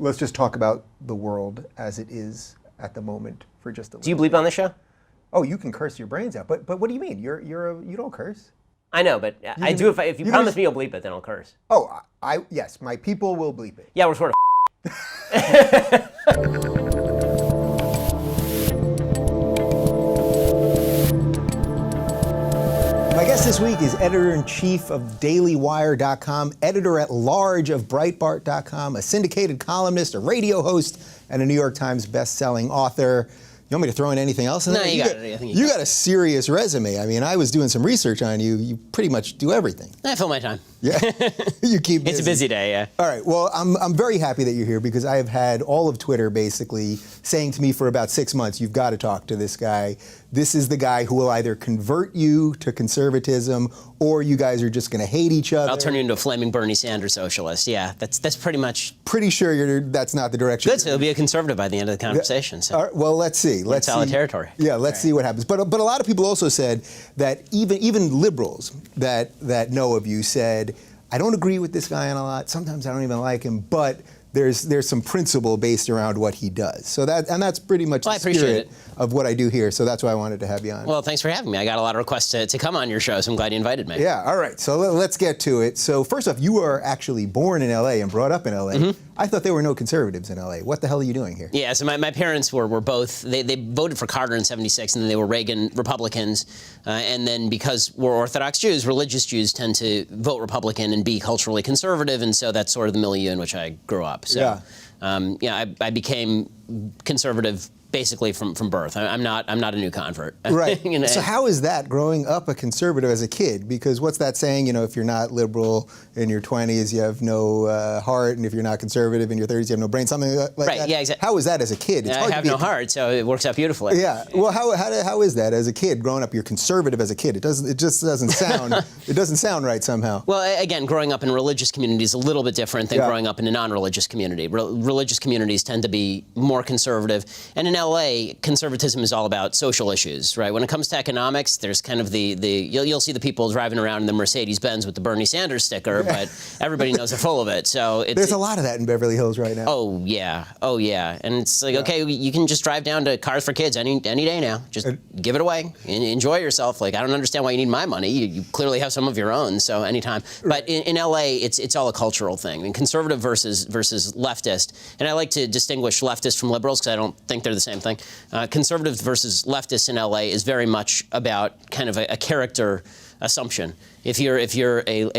let's just talk about the world as it is at the moment for just a little. Do you bleep on this show? Oh, you can curse your brains out, but what do you mean? You don't curse. I know, but I do. If you promise me you'll bleep it, then I'll curse. Oh, yes, my people will bleep it. Yeah, we're sort of. My guest this week is editor-in-chief of DailyWire.com, editor-at-large of Breitbart.com, a syndicated columnist, a radio host, and a New York Times best-selling author. You want me to throw in anything else? No, you got it. I think you got a serious resume. I mean, I was doing some research on you. You pretty much do everything. I fill my time. Yeah, you keep busy. It's a busy day, yeah. All right, well, I'm very happy that you're here because I have had all of Twitter basically saying to me for about 6 months, you've got to talk to this guy. This is the guy who will either convert you to conservatism or you guys are just going to hate each other. I'll turn you into a flaming Bernie Sanders socialist. Yeah, that's pretty much. Pretty sure that's not the direction. Good, so he'll be a conservative by the end of the conversation. So. All right, well, let's see. Let's solid see. territory. Yeah, let's see what happens. But a lot of people also said that even liberals that know of you said, I don't agree with this guy on a lot. Sometimes I don't even like him, but there's some principle based around what he does. So that's pretty much the spirit of what I do here. So that's why I wanted to have you on. Well, thanks for having me. I got a lot of requests to come on your show, so I'm glad you invited me. Yeah, all right. So let's get to it. So first off, you are actually born in L.A. and brought up in L.A. Mm-hmm. I thought there were no conservatives in L.A. What the hell are you doing here? Yeah, so my parents were both, they voted for Carter in '76, and then they were Reagan Republicans. And then because we're Orthodox Jews, religious Jews tend to vote Republican and be culturally conservative, and so that's sort of the milieu in which I grew up. So, I became conservative basically from birth. I'm not a new convert. Right. So how is that growing up a conservative as a kid? Because what's that saying? You know, if you're not liberal in your 20s, you have no heart, and if you're not conservative in your 30s, you have no brain. Something like that. Right. Yeah. Exactly. How is that as a kid? It's hard I have no heart, so it works out beautifully. Yeah. Well, how is that as a kid growing up? You're conservative as a kid. It just doesn't sound. It doesn't sound right somehow. Well, again, growing up in a religious community is a little bit different than growing up in a non-religious community. Religious communities tend to be more conservative, and in LA, conservatism is all about social issues, right? When it comes to economics, there's kind of you'll see the people driving around in the Mercedes-Benz with the Bernie Sanders sticker, but everybody knows they're full of it. So there's a lot of that in Beverly Hills right now. Oh yeah, and it's like okay, you can just drive down to Cars for Kids any day now. Just give it away, enjoy yourself. Like I don't understand why you need my money. You clearly have some of your own, so anytime. But in LA, it's all a cultural thing. I mean, conservative versus leftist, and I like to distinguish leftists from liberals because I don't think they're the same thing. Conservatives versus leftists in LA is very much about kind of a character assumption. If you're a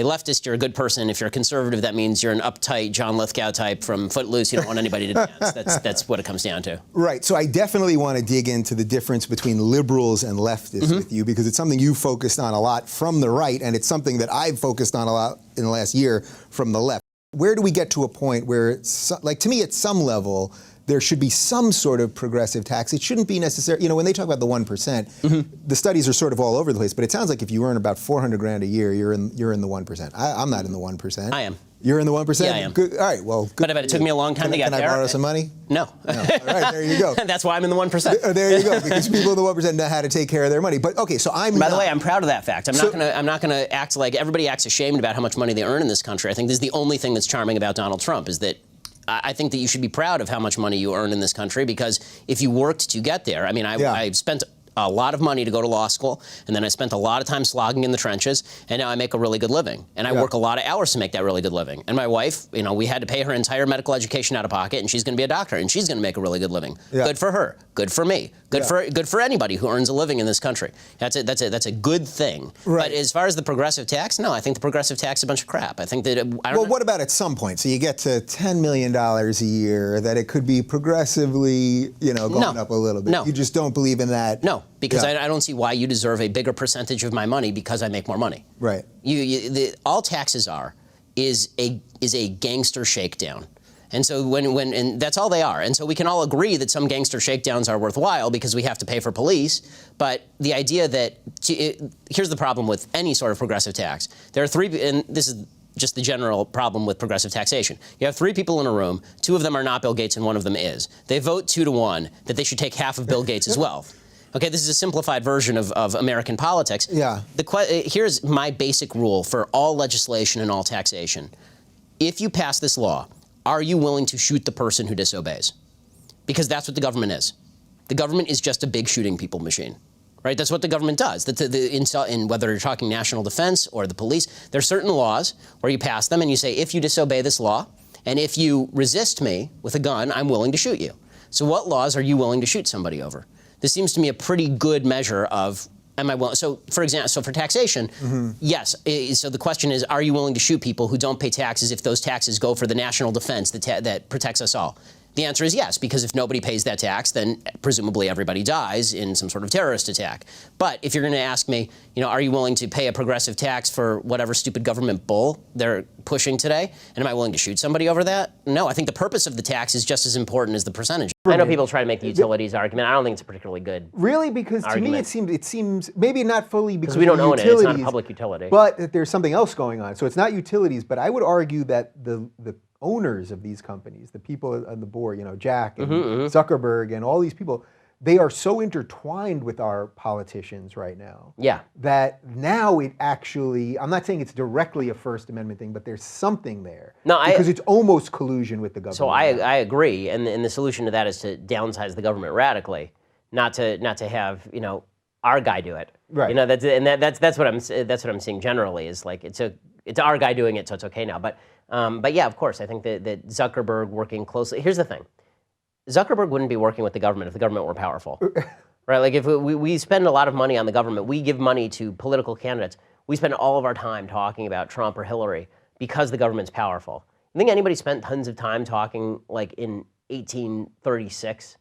leftist, you're a good person. If you're a conservative, that means you're an uptight John Lithgow type from Footloose. You don't want anybody to dance. That's what it comes down to. Right. So I definitely want to dig into the difference between liberals and leftists with you because it's something you focused on a lot from the right, and it's something that I've focused on a lot in the last year from the left. Where do we get to a point where, like to me, at some level, there should be some sort of progressive tax. It shouldn't be necessary. You know, when they talk about the 1%, the studies are sort of all over the place. But it sounds like if you earn about $400,000 a year, you're in the 1%. I'm not in the 1%. I am. You're in the 1%? Yeah, I am. Good. All right, well, good. But it took me a long time to get there. Can I borrow some money? No. All right, there you go. That's why I'm in the 1%. There you go, because people in the 1% know how to take care of their money. But okay, so By the way, I'm proud of that fact. I'm not gonna act like everybody acts ashamed about how much money they earn in this country. I think this is the only thing that's charming about Donald Trump is that I think that you should be proud of how much money you earn in this country because if you worked to get there, I mean, I spent a lot of money to go to law school, and then I spent a lot of time slogging in the trenches, and now I make a really good living. And I work a lot of hours to make that really good living. And my wife, you know, we had to pay her entire medical education out of pocket, and she's going to be a doctor, and she's going to make a really good living. Yeah. Good for her. Good for me. Good for anybody who earns a living in this country. That's a good thing. Right. But as far as the progressive tax, no, I think the progressive tax is a bunch of crap. I think that what about at some point? So you get to $10 million a year, that it could be progressively, you know, going up a little bit. No. You just don't believe in that. No. Because I don't see why you deserve a bigger percentage of my money because I make more money. Right. All taxes is a gangster shakedown. And so and that's all they are. And so we can all agree that some gangster shakedowns are worthwhile because we have to pay for police. But the idea that here's the problem with any sort of progressive tax. There are three, and this is just the general problem with progressive taxation. You have three people in a room, two of them are not Bill Gates and one of them is. They vote 2-1 that they should take half of Bill Gates' wealth. Okay, this is a simplified version of American politics. Yeah. Here's my basic rule for all legislation and all taxation. If you pass this law, are you willing to shoot the person who disobeys? Because that's what the government is. The government is just a big shooting people machine, right? That's what the government does. In whether you're talking national defense or the police, there are certain laws where you pass them and you say, if you disobey this law, and if you resist me with a gun, I'm willing to shoot you. So what laws are you willing to shoot somebody over? This seems to me a pretty good measure of, am I willing? So for example, for taxation, yes. So the question is, are you willing to shoot people who don't pay taxes if those taxes go for the national defense that protects us all? The answer is yes, because if nobody pays that tax, then presumably everybody dies in some sort of terrorist attack. But if you're going to ask me, are you willing to pay a progressive tax for whatever stupid government bull they're pushing today? And am I willing to shoot somebody over that? No, I think the purpose of the tax is just as important as the percentage. I know people try to make the utilities argument. I don't think it's a particularly good Really? Because argument. to me it seems maybe not fully because we don't own it. It's not a utilities, public utility. But that there's something else going on. So it's not utilities, but I would argue that the owners of these companies, the people on the board, Jack and Zuckerberg and all these people, they are so intertwined with our politicians right now. Yeah. That now it actually, I'm not saying it's directly a First Amendment thing, but there's something there. No, because it's almost collusion with the government. So I agree, and the solution to that is to downsize the government radically, not to have our guy do it. Right. That's what I'm seeing generally is like it's our guy doing it, so it's okay now. But yeah, of course, I think that Zuckerberg working closely. Here's the thing. Zuckerberg wouldn't be working with the government if the government were powerful, right? Like if we spend a lot of money on the government, we give money to political candidates. We spend all of our time talking about Trump or Hillary because the government's powerful. You think anybody spent tons of time talking like in 1836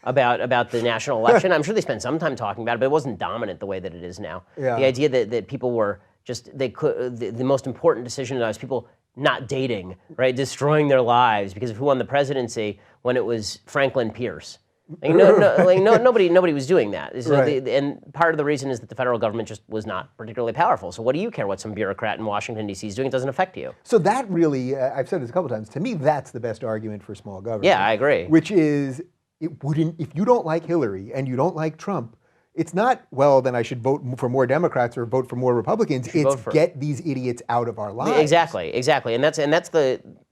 about the national election? I'm sure they spent some time talking about it, but it wasn't dominant the way that it is now. Yeah. The idea that people were just, the most important decision was people not dating, right? Destroying their lives because of who won the presidency when it was Franklin Pierce. Nobody was doing that. So Right. And part of the reason is that the federal government just was not particularly powerful. So what do you care what some bureaucrat in Washington, D.C. is doing? It doesn't affect you. So that really, I've said this a couple times, to me that's the best argument for small government. Yeah, I agree. Which is, if you don't like Hillary and you don't like Trump, it's not, well, then I should vote for more Democrats or vote for more Republicans. It's get these idiots out of our lives. Exactly. And that's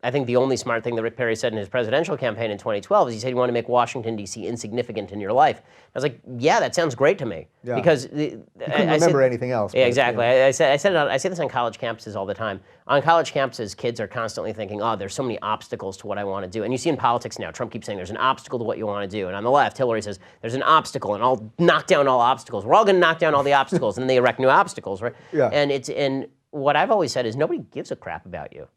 I think the only smart thing that Rick Perry said in his presidential campaign in 2012 is he said you want to make Washington, D.C. insignificant in your life. I was like, yeah, that sounds great to me. Yeah. Because you couldn't remember anything else. Yeah, exactly. I say this on college campuses all the time. On college campuses, kids are constantly thinking, oh, there's so many obstacles to what I want to do. And you see in politics now, Trump keeps saying there's an obstacle to what you want to do. And on the left, Hillary says there's an obstacle, and I'll knock down all obstacles. We're all going to knock down all the obstacles, and then they erect new obstacles, right? Yeah. And what I've always said is nobody gives a crap about you.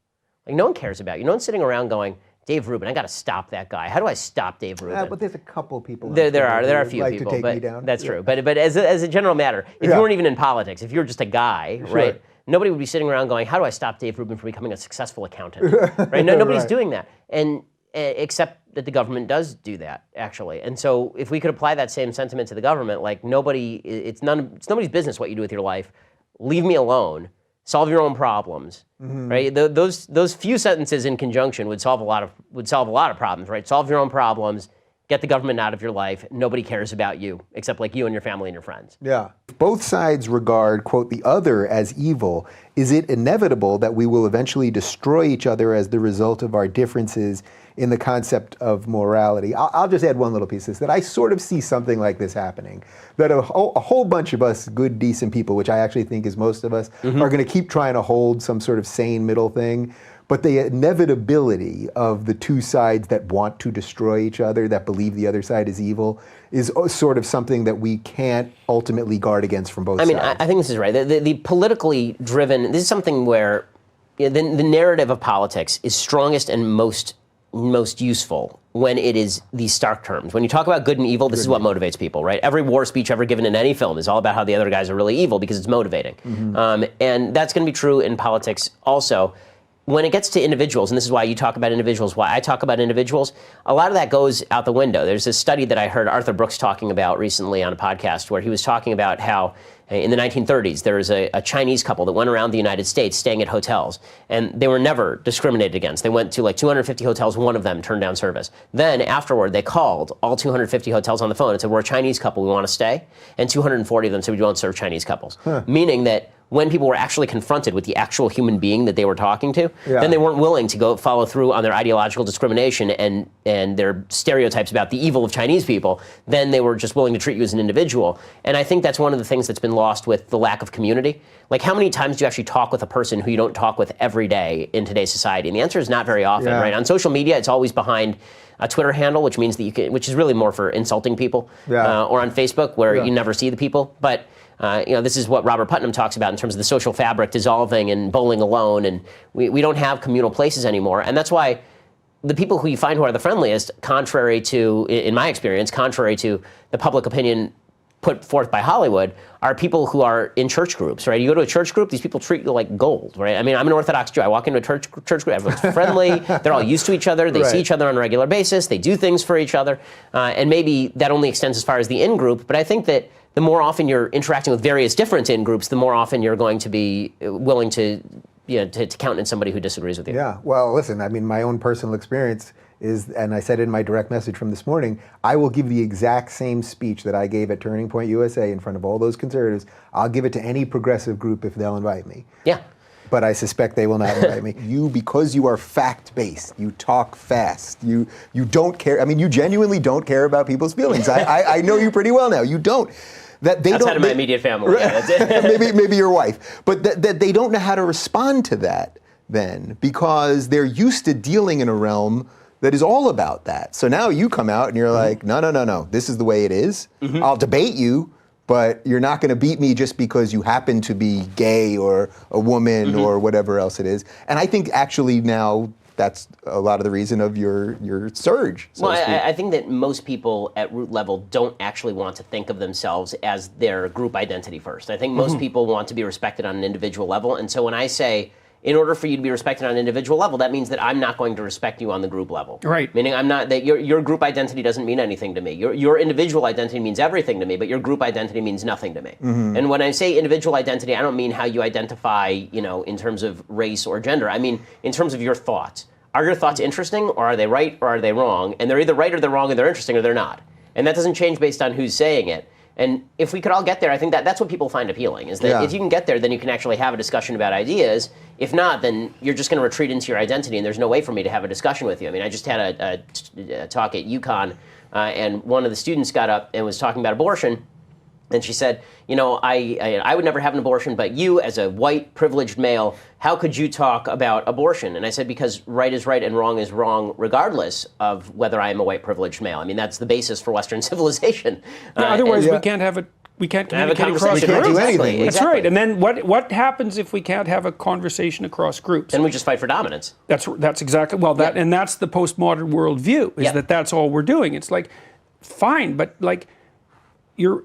Like no one cares about you. No one's sitting around going, Dave Rubin, I got to stop that guy. How do I stop Dave Rubin? But there's a couple people. There are a few like people, to take but me down. That's true. But as a general matter, if you weren't even in politics, if you were just a guy, right? Nobody would be sitting around going, how do I stop Dave Rubin from becoming a successful accountant? Right? Nobody's doing that, and except that the government does do that actually. And so if we could apply that same sentiment to the government, like it's nobody's business what you do with your life. Leave me alone. Solve your own problems, right? Those few sentences in conjunction would solve a lot of problems, right? Solve your own problems, get the government out of your life. Nobody cares about you except like you and your family and your friends. Yeah. Both sides regard, quote, the other as evil. Is it inevitable that we will eventually destroy each other as the result of our differences in the concept of morality? I'll just add one little piece of this, that I sort of see something like this happening, that a whole bunch of us good, decent people, which I actually think is most of us, are going to keep trying to hold some sort of sane middle thing. But the inevitability of the two sides that want to destroy each other, that believe the other side is evil, is sort of something that we can't ultimately guard against from both sides. I think this is right. The politically driven, this is something where the narrative of politics is strongest and most useful when it is these stark terms. When you talk about good and evil, this is what motivates people, right? Every war speech ever given in any film is all about how the other guys are really evil because it's motivating. And that's going to be true in politics also. When it gets to individuals, and this is why you talk about individuals, why I talk about individuals, a lot of that goes out the window. There's a study that I heard Arthur Brooks talking about recently on a podcast where he was talking about how in the 1930s, there was a Chinese couple that went around the United States staying at hotels, and they were never discriminated against. They went to like 250 hotels, one of them turned down service. Then afterward, they called all 250 hotels on the phone and said, we're a Chinese couple, we want to stay. And 240 of them said, we don't serve Chinese couples. Meaning that when people were actually confronted with the actual human being that they were talking to, then they weren't willing to go follow through on their ideological discrimination and their stereotypes about the evil of Chinese people. Then they were just willing to treat you as an individual. And I think that's one of the things that's been lost with the lack of community. Like, how many times do you actually talk with a person who you don't talk with every day in today's society? And the answer is not very often, right? On social media, it's always behind a Twitter handle, which means that you can, which is really more for insulting people, or on Facebook, where you never see the people. But this is what Robert Putnam talks about in terms of the social fabric dissolving and bowling alone, and we don't have communal places anymore. And that's why the people who you find who are the friendliest, contrary to, in my experience, contrary to the public opinion put forth by Hollywood, are people who are in church groups, right? You go to a church group, these people treat you like gold, right? I mean, I'm an Orthodox Jew. I walk into a church group, everyone's friendly, they're all used to each other, they see each other on a regular basis, they do things for each other, and maybe that only extends as far as the in-group, but I think that the more often you're interacting with various different in-groups, the more often you're going to be willing to countenance somebody who disagrees with you. Yeah, well, listen, I mean, my own personal experience is, and I said in my direct message from this morning, I will give the exact same speech that I gave at Turning Point USA in front of all those conservatives. I'll give it to any progressive group if they'll invite me. Yeah. But I suspect they will not invite me. You, because you are fact-based, you talk fast, you don't care. I mean, you genuinely don't care about people's feelings. I know you pretty well now. You don't. Outside of my immediate family. Right? Yeah, that's it. maybe your wife. But that they don't know how to respond to that then, because they're used to dealing in a realm that is all about that. So now you come out and you're like, no, this is the way it is. I'll debate you, but you're not going to beat me just because you happen to be gay or a woman or whatever else it is. And I think actually now that's a lot of the reason of your surge. So I think that most people at root level don't actually want to think of themselves as their group identity first. I think most people want to be respected on an individual level. And so when I say, in order for you to be respected on an individual level, that means that I'm not going to respect you on the group level. Right. Meaning I'm not, that your group identity doesn't mean anything to me. Your individual identity means everything to me, but your group identity means nothing to me. And when I say individual identity, I don't mean how you identify, in terms of race or gender. I mean in terms of your thoughts. Are your thoughts interesting, or are they right, or are they wrong? And they're either right or they're wrong, and they're interesting or they're not. And that doesn't change based on who's saying it. And if we could all get there, I think that's what people find appealing, is that if you can get there, then you can actually have a discussion about ideas. If not, then you're just going to retreat into your identity, and there's no way for me to have a discussion with you. I mean, I just had a talk at UConn, and one of the students got up and was talking about abortion, and she said, I would never have an abortion, but you, as a white, privileged male, how could you talk about abortion? And I said, because right is right and wrong is wrong, regardless of whether I am a white, privileged male. I mean, that's the basis for Western civilization. Otherwise, we can't have we can't communicate across we can't groups. do anything. That's right. And then what happens if we can't have a conversation across groups? Then we just fight for dominance. That's exactly, and that's the postmodern worldview, is that's all we're doing. It's like, fine, but like, you're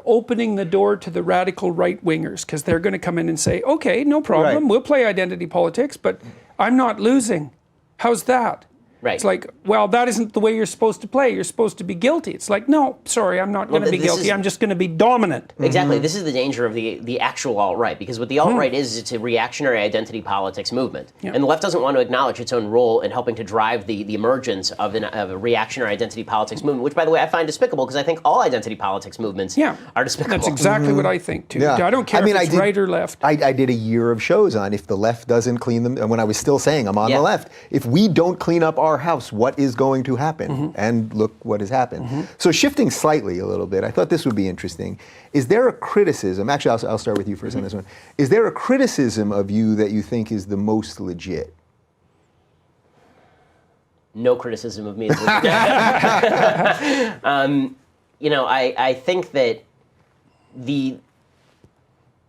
opening the door to the radical right-wingers, because they're going to come in and say, okay, no problem, we'll play identity politics, but I'm not losing. How's that? Right. It's like, well, that isn't the way you're supposed to play. You're supposed to be guilty. It's like, no, sorry, I'm not going to be guilty. I'm just going to be dominant. Exactly. This is the danger of the actual alt-right, because what the alt-right is, it's a reactionary identity politics movement. And the left doesn't want to acknowledge its own role in helping to drive the emergence of a reactionary identity politics movement, which, by the way, I find despicable, because I think all identity politics movements are despicable. That's exactly what I think, too. I don't care if it's right or left. I did a year of shows on if the left doesn't clean them, and when I was still saying I'm on the left, if we don't clean up our house, what is going to happen? And look what has happened. So shifting slightly a little bit, I thought this would be interesting. Is there a criticism, actually I'll start with you first on this one. Is there a criticism of you that you think is the most legit? No criticism of me is legit. I think that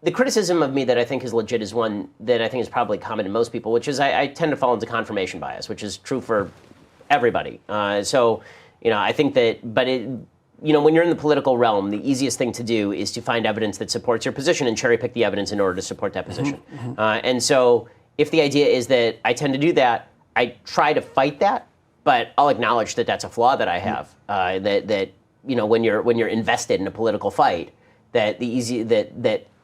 the criticism of me that I think is legit is one that I think is probably common to most people, which is I tend to fall into confirmation bias, which is true for everybody. I think that, when you're in the political realm, the easiest thing to do is to find evidence that supports your position and cherry pick the evidence in order to support that position. And so if the idea is that I tend to do that, I try to fight that, but I'll acknowledge that that's a flaw that I have, when you're invested in a political fight, that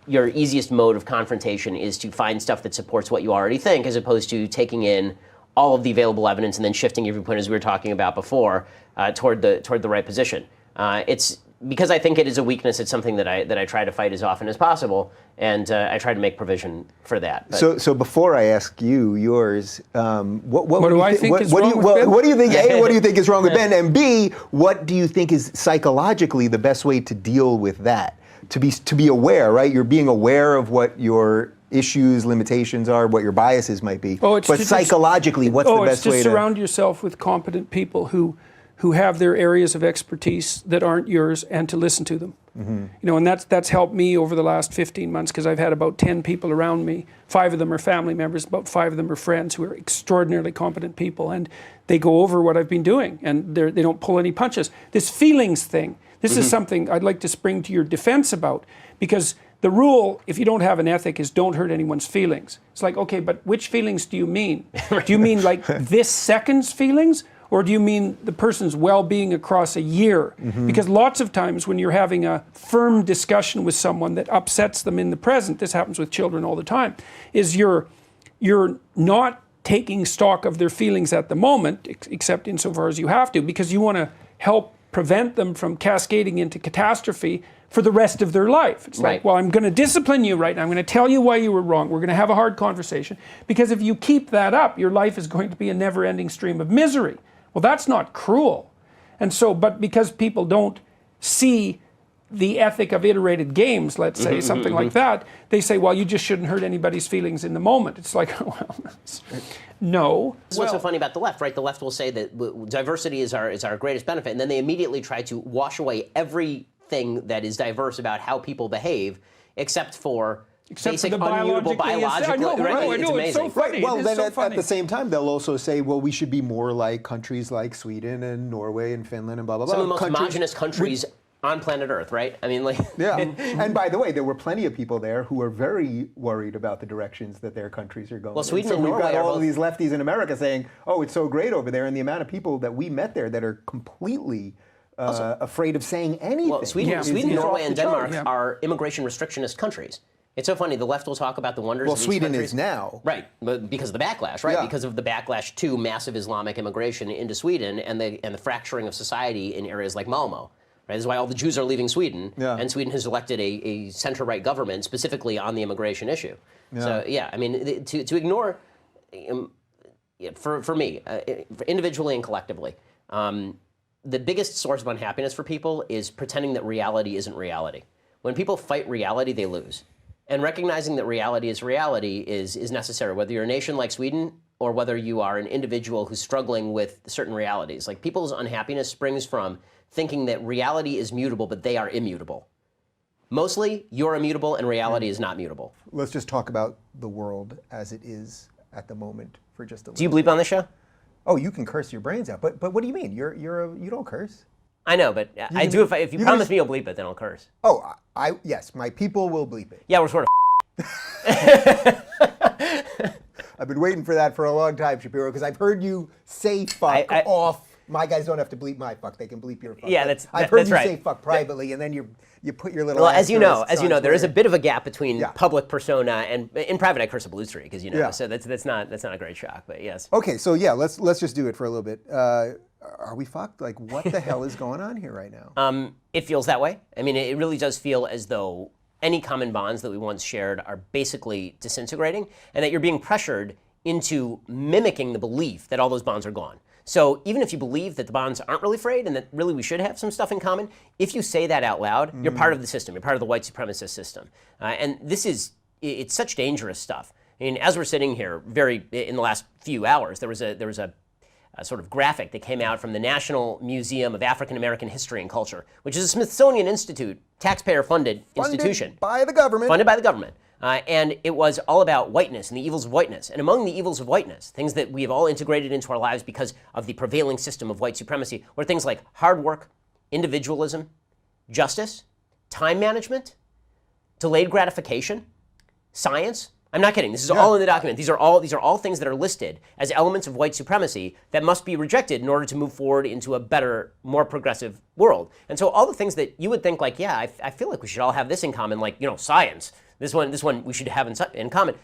your easiest mode of confrontation is to find stuff that supports what you already think, as opposed to taking in all of the available evidence and then shifting your viewpoint, as we were talking about before, toward the right position. It's because I think it is a weakness, it's something that I try to fight as often as possible, and I try to make provision for that. But so before I ask you yours, what do I think is wrong with Ben? What do you think? A, what do you think is wrong with Ben? And B, what do you think is psychologically the best way to deal with that? To be aware, right? You're being aware of what your issues, limitations are, what your biases might be. But psychologically, what's the best way to... It's to surround yourself with competent people who have their areas of expertise that aren't yours, and to listen to them. And that's helped me over the last 15 months, because I've had about 10 people around me. 5 of them are family members, about 5 of them are friends who are extraordinarily competent people, and they go over what I've been doing, and they don't pull any punches. This feelings thing, this is something I'd like to spring to your defense about, because the rule, if you don't have an ethic, is don't hurt anyone's feelings. It's like, okay, but which feelings do you mean? Do you mean like this second's feelings? Or do you mean the person's well-being across a year? Because lots of times when you're having a firm discussion with someone that upsets them in the present, this happens with children all the time, is you're not taking stock of their feelings at the moment, except insofar as you have to, because you want to help prevent them from cascading into catastrophe for the rest of their life. It's like, well, I'm going to discipline you right now. I'm going to tell you why you were wrong. We're going to have a hard conversation. Because if you keep that up, your life is going to be a never-ending stream of misery. Well, that's not cruel. And so, but because people don't see the ethic of iterated games, let's say, something like that, they say, well, you just shouldn't hurt anybody's feelings in the moment. It's like, well, no. That's what's so funny about the left, right? The left will say that diversity is our greatest benefit, and then they immediately try to wash away everything that is diverse about how people behave, except for basic, immutable, biological, right? It's amazing. It's so funny. Right. Well, then at the same time, they'll also say, well, we should be more like countries like Sweden and Norway and Finland and blah, blah, blah. Some of the most homogenous countries on planet Earth, right? I mean, like... Yeah. And by the way, there were plenty of people there who are very worried about the directions that their countries are going. Well, Sweden and Norway we've got are all of these lefties in America saying, oh, it's so great over there, and the amount of people that we met there that are completely... afraid of saying anything. Well, Sweden, Norway, and Denmark are immigration restrictionist countries. It's so funny. The left will talk about the wonders of these Sweden countries. is now. Right, but because of the backlash, right? Because of the backlash to massive Islamic immigration into Sweden and the fracturing of society in areas like Malmo. Right? This is why all the Jews are leaving Sweden, and Sweden has elected a center-right government specifically on the immigration issue. So, yeah, I mean, to ignore, for me, individually and collectively, the biggest source of unhappiness for people is pretending that reality isn't reality. When people fight reality, they lose. And recognizing that reality is necessary, whether you're a nation like Sweden or whether you are an individual who's struggling with certain realities. Like, people's unhappiness springs from thinking that reality is mutable, but they are immutable. Mostly, you're immutable and reality is not mutable. Let's just talk about the world as it is at the moment for just a little. Do you bleep on this show? Oh, you can curse your brains out, but what do you mean? You don't curse. I know, but I do. If you promise me you'll bleep it, then I'll curse. Oh, yes, my people will bleep it. Yeah, we're sort of. I've been waiting for that for a long time, Shapiro, because I've heard you say fuck off. My guys don't have to bleep my fuck; they can bleep your fuck. Yeah, I've heard you say fuck privately, and then you put your little. Well, as you know, there is a bit of a gap between public persona and in private. I curse a blue streak, as you know. So that's not a great shock, but yes. Okay, so yeah, let's just do it for a little bit. Are we fucked? Like, what the hell is going on here right now? It feels that way. I mean, it really does feel as though any common bonds that we once shared are basically disintegrating, and that you're being pressured into mimicking the belief that all those bonds are gone. So even if you believe that the bonds aren't really frayed and that really we should have some stuff in common, if you say that out loud, you're part of the system. You're part of the white supremacist system. And it's such dangerous stuff. I mean, as we're sitting here, in the last few hours, there was a sort of graphic that came out from the National Museum of African American History and Culture, which is a Smithsonian Institute, taxpayer-funded institution. By the government. Funded by the government. And it was all about whiteness and the evils of whiteness. And among the evils of whiteness, things that we have all integrated into our lives because of the prevailing system of white supremacy, were things like hard work, individualism, justice, time management, delayed gratification, science. I'm not kidding. This is all in the document. These are all things that are listed as elements of white supremacy that must be rejected in order to move forward into a better, more progressive world. And so all the things that you would think like, yeah, I feel like we should all have this in common, like, science. This one we should have in common.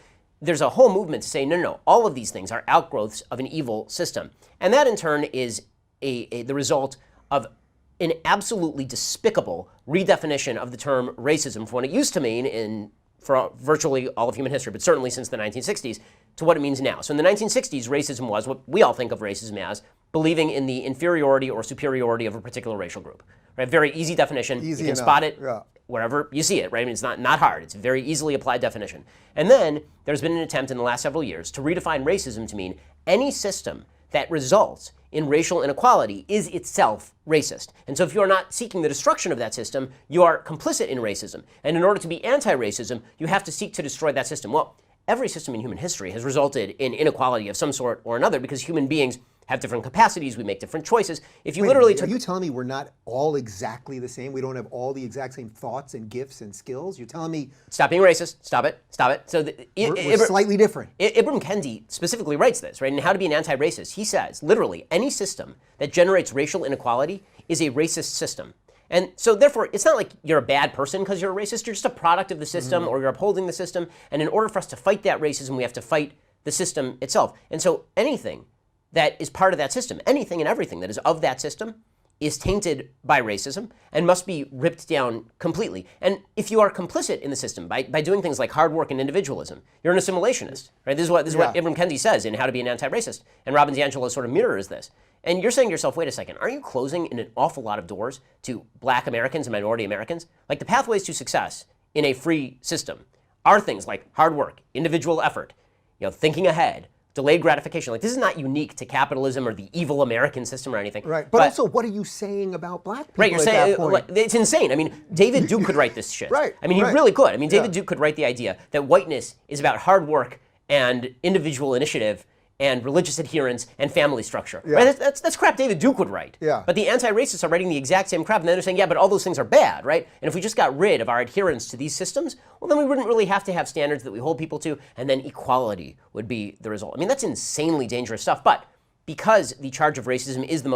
There's a whole movement to say, no. All of these things are outgrowths of an evil system. And that in turn is the result of an absolutely despicable redefinition of the term racism from what it used to mean for virtually all of human history, but certainly since the 1960s, to what it means now. So in the 1960s, racism was what we all think of racism as, believing in the inferiority or superiority of a particular racial group. Right? Very easy definition. Easy you can enough. spot it Yeah. wherever you see it, right? I mean, it's not hard. It's a very easily applied definition. And then there's been an attempt in the last several years to redefine racism to mean any system that results in racial inequality is itself racist. And so if you are not seeking the destruction of that system, you are complicit in racism. And in order to be anti-racism, you have to seek to destroy that system. Well, every system in human history has resulted in inequality of some sort or another because human beings have different capacities, we make different choices. If you literally took... Are you telling me we're not all exactly the same? We don't have all the exact same thoughts and gifts and skills? You're telling me... Stop being racist. Stop it. Stop it. So we're slightly different. Ibram Kendi specifically writes this, right? In How to Be an Anti-Racist, he says, literally, any system that generates racial inequality is a racist system. And so therefore, it's not like you're a bad person because you're a racist. You're just a product of the system or you're upholding the system. And in order for us to fight that racism, we have to fight the system itself. And so anything that is part of that system, anything and everything that is of that system is tainted by racism and must be ripped down completely. And if you are complicit in the system by doing things like hard work and individualism, you're an assimilationist, right? This is what Ibram Kendi says in How to Be an Anti-Racist. And Robin DiAngelo sort of mirrors this. And you're saying to yourself, wait a second, aren't you closing in an awful lot of doors to black Americans and minority Americans? Like the pathways to success in a free system are things like hard work, individual effort, thinking ahead, delayed gratification. Like this is not unique to capitalism or the evil American system or anything. Right. But also, what are you saying about black people? Right. You're saying it's insane. I mean, David Duke could write this shit. Right. I mean, he really could. I mean, David Duke could write the idea that whiteness is about hard work and individual initiative and religious adherence and family structure. Yeah. Right? That's crap David Duke would write. Yeah. But the anti-racists are writing the exact same crap, and then they're saying, yeah, but all those things are bad, right? And if we just got rid of our adherence to these systems, well, then we wouldn't really have to have standards that we hold people to, and then equality would be the result. I mean, that's insanely dangerous stuff. But because the charge of racism is the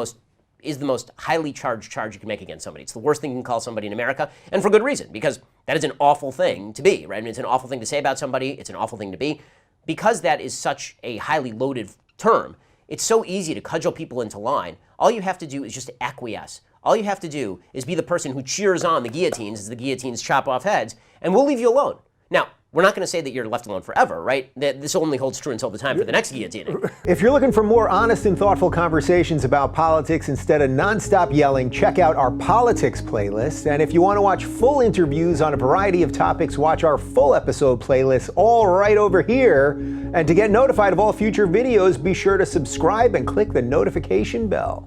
most highly charged charge you can make against somebody. It's the worst thing you can call somebody in America, and for good reason, because that is an awful thing to be, right? I mean, it's an awful thing to say about somebody. It's an awful thing to be. Because that is such a highly loaded term, it's so easy to cudgel people into line. All you have to do is just acquiesce. All you have to do is be the person who cheers on the guillotines as the guillotines chop off heads, and we'll leave you alone. Now, we're not going to say that you're left alone forever, right? This only holds true until the time for the next guillotining. If you're looking for more honest and thoughtful conversations about politics instead of nonstop yelling, check out our politics playlist. And if you want to watch full interviews on a variety of topics, watch our full episode playlist all right over here. And to get notified of all future videos, be sure to subscribe and click the notification bell.